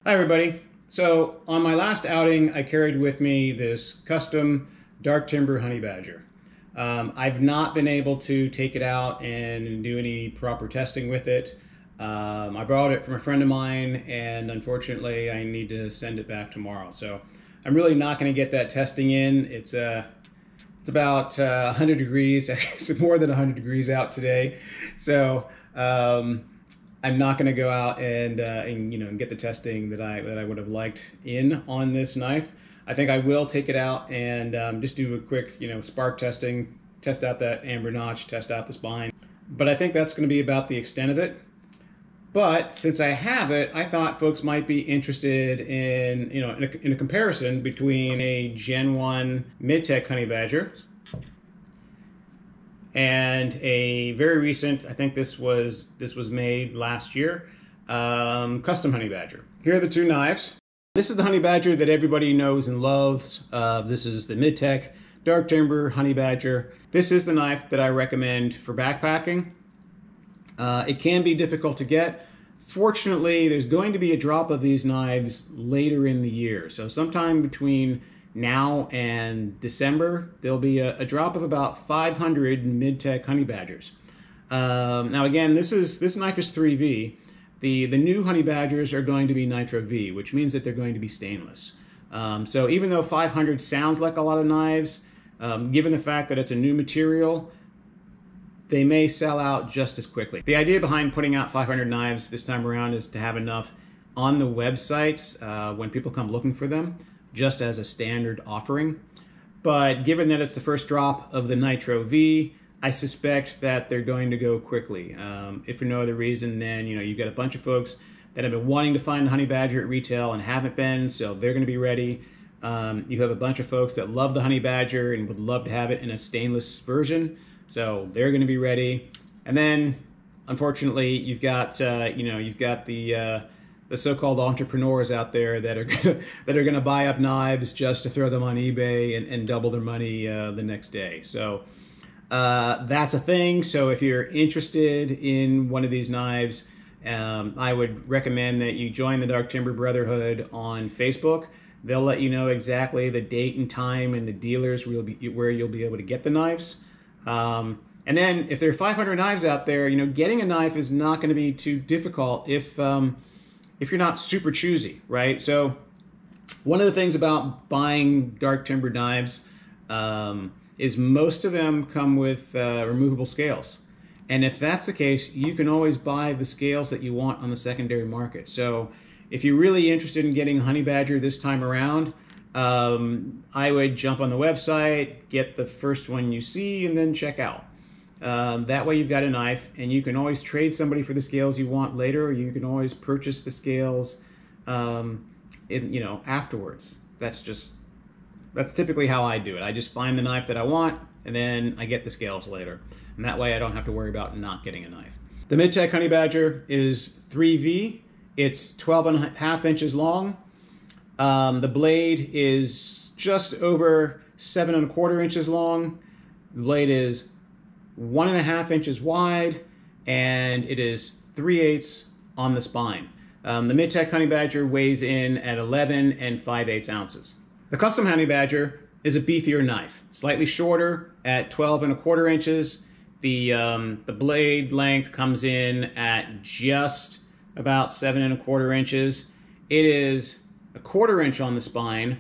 Hi everybody. So on my last outing, I carried with me this custom dark timber honey badger. I've not been able to take it out and do any proper testing with it. I borrowed it from a friend of mine, and unfortunately I need to send it back tomorrow. So I'm really not going to get that testing in. It's about 100 degrees, actually it's more than 100 degrees out today. So I'm not going to go out and get the testing that I would have liked in on this knife. I think I will take it out and just do a quick spark testing, test out that amber notch, test out the spine. But I think that's going to be about the extent of it. But since I have it, I thought folks might be interested in in a comparison between a Gen 1 mid-tech honey badger and a very recent, I think this was made last year, custom honey badger. Here are the two knives. This is the honey badger that everybody knows and loves. This is the mid-tech dark timber honey badger. This is the knife that I recommend for backpacking. It can be difficult to get. Fortunately, there's going to be a drop of these knives later in the year. So sometime between now and December, there'll be a drop of about 500 mid-tech honey badgers. Now again, this knife is 3V. The new honey badgers are going to be Nitro V, which means that they're going to be stainless. So even though 500 sounds like a lot of knives, given the fact that it's a new material, they may sell out just as quickly. The idea behind putting out 500 knives this time around is to have enough on the websites when people come looking for them, just as a standard offering. But given that it's the first drop of the Nitro V, I suspect that they're going to go quickly. If for no other reason than, you've got a bunch of folks that have been wanting to find the honey badger at retail and haven't been, so they're going to be ready. You have a bunch of folks that love the honey badger and would love to have it in a stainless version, so they're going to be ready. And then, unfortunately, you've got the so-called entrepreneurs out there that are gonna buy up knives just to throw them on eBay and double their money the next day. So that's a thing. So if you're interested in one of these knives, I would recommend that you join the Dark Timber Brotherhood on Facebook. They'll let you know exactly the date and time and the dealers where you'll be able to get the knives. And then if there are 500 knives out there, getting a knife is not going to be too difficult if you're not super choosy, right? So one of the things about buying dark timber knives is most of them come with removable scales. And if that's the case, you can always buy the scales that you want on the secondary market. So if you're really interested in getting a honey badger this time around, I would jump on the website, get the first one you see, and then check out. That way you've got a knife, and you can always trade somebody for the scales you want later, or you can always purchase the scales afterwards. That's typically how I do it. I just find the knife that I want, and then I get the scales later. And that way I don't have to worry about not getting a knife. The mid-tech honey badger is 3V. It's 12.5 inches long. The blade is just over 7.25 inches long. The blade is 1.5 inches wide, and it is 3/8 on the spine. The mid-tech honey badger weighs in at 11 5/8 ounces. The custom honey badger is a beefier knife, slightly shorter at 12.25 inches. The blade length comes in at just about 7.25 inches. It is 1/4 inch on the spine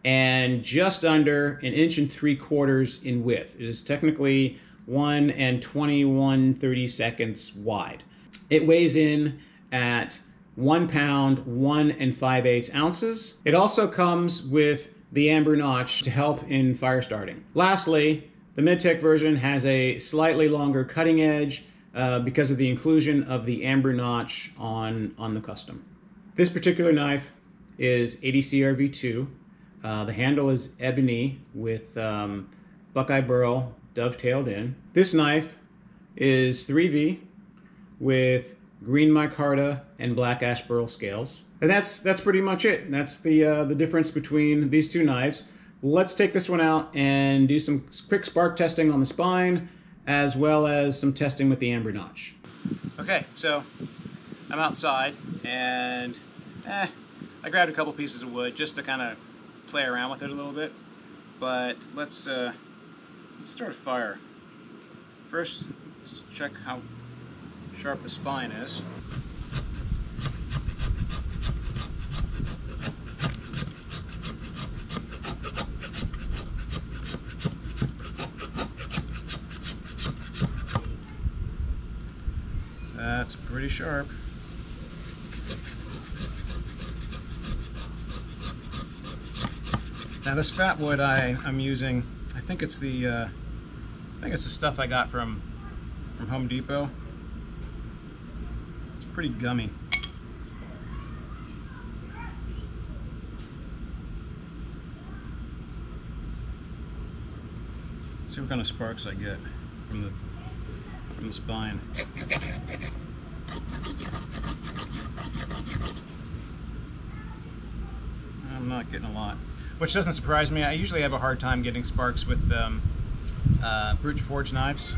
and just under 1.75 inches in width. It is technically 1 21/32 wide. It weighs in at 1 pound, 1 5/8 ounces. It also comes with the amber notch to help in fire starting. Lastly, the mid-tech version has a slightly longer cutting edge because of the inclusion of the amber notch on the custom. This particular knife is 80 CRV2. The handle is ebony with buckeye burl dovetailed in. This knife is 3V with green micarta and black ash burl scales. And that's pretty much it. That's the difference between these two knives. Let's take this one out and do some quick spark testing on the spine, as well as some testing with the amber notch. Okay, so I'm outside, and I grabbed a couple pieces of wood just to kind of play around with it a little bit. But let's start a fire. First, let's check how sharp the spine is. That's pretty sharp. Now this fat wood I'm using, I think it's the stuff I got from Home Depot. It's pretty gummy. See what kind of sparks I get from the spine. I'm not getting a lot, which doesn't surprise me. I usually have a hard time getting sparks with brute forge knives.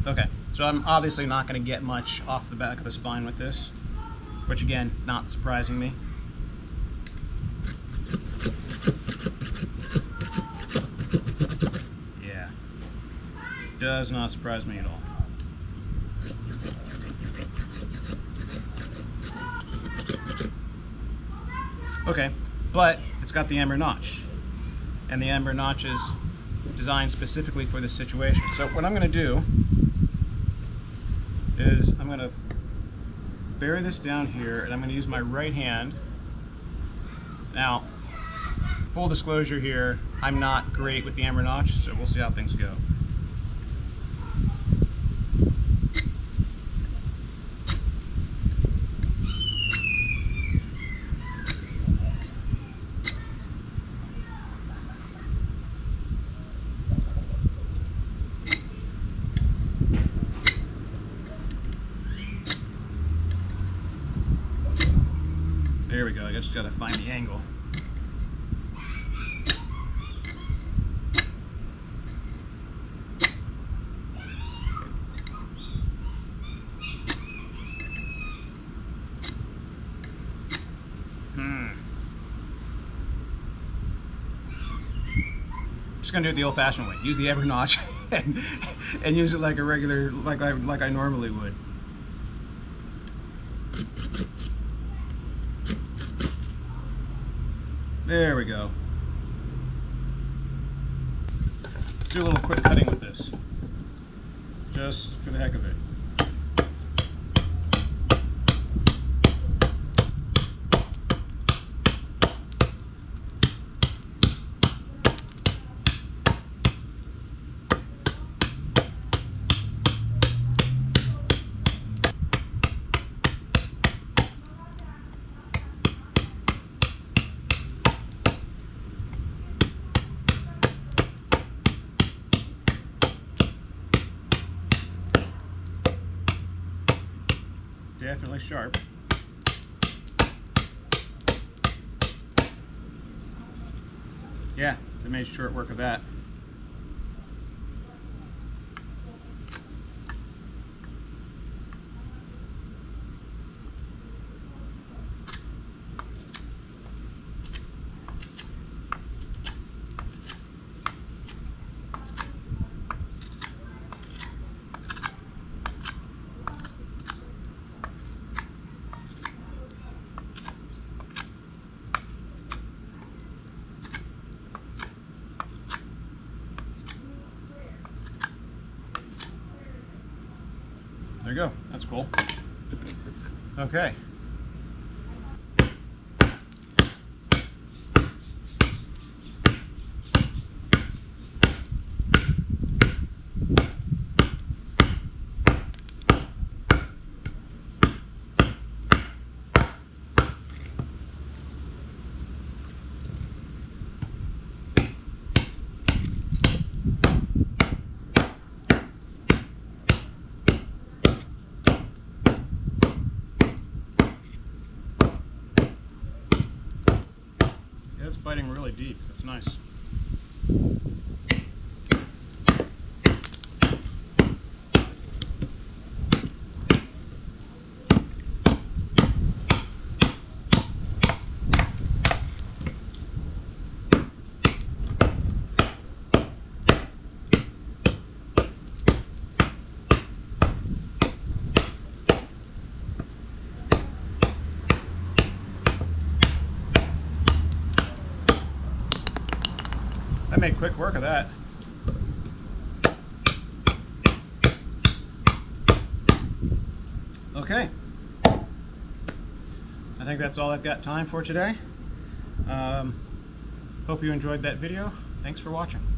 Okay, so I'm obviously not going to get much off the back of the spine with this, which again, not surprising me. Yeah, does not surprise me at all. Okay, but it's got the ember notch, and the ember notch is designed specifically for this situation. So what I'm going to do is I'm going to bury this down here, and I'm going to use my right hand. Now, full disclosure here, I'm not great with the ember notch, so we'll see how things go. There we go, I just gotta find the angle. Just gonna do it the old-fashioned way. Use the ember notch and use it like a regular, like I normally would. There we go. Let's do a little quick cutting with this, just for the heck of it. Definitely sharp. Yeah, they made short work of that. There you go. That's cool. Okay. Biting really deep. That's nice. made quick work of that. Okay. I think that's all I've got time for today. Hope you enjoyed that video. Thanks for watching.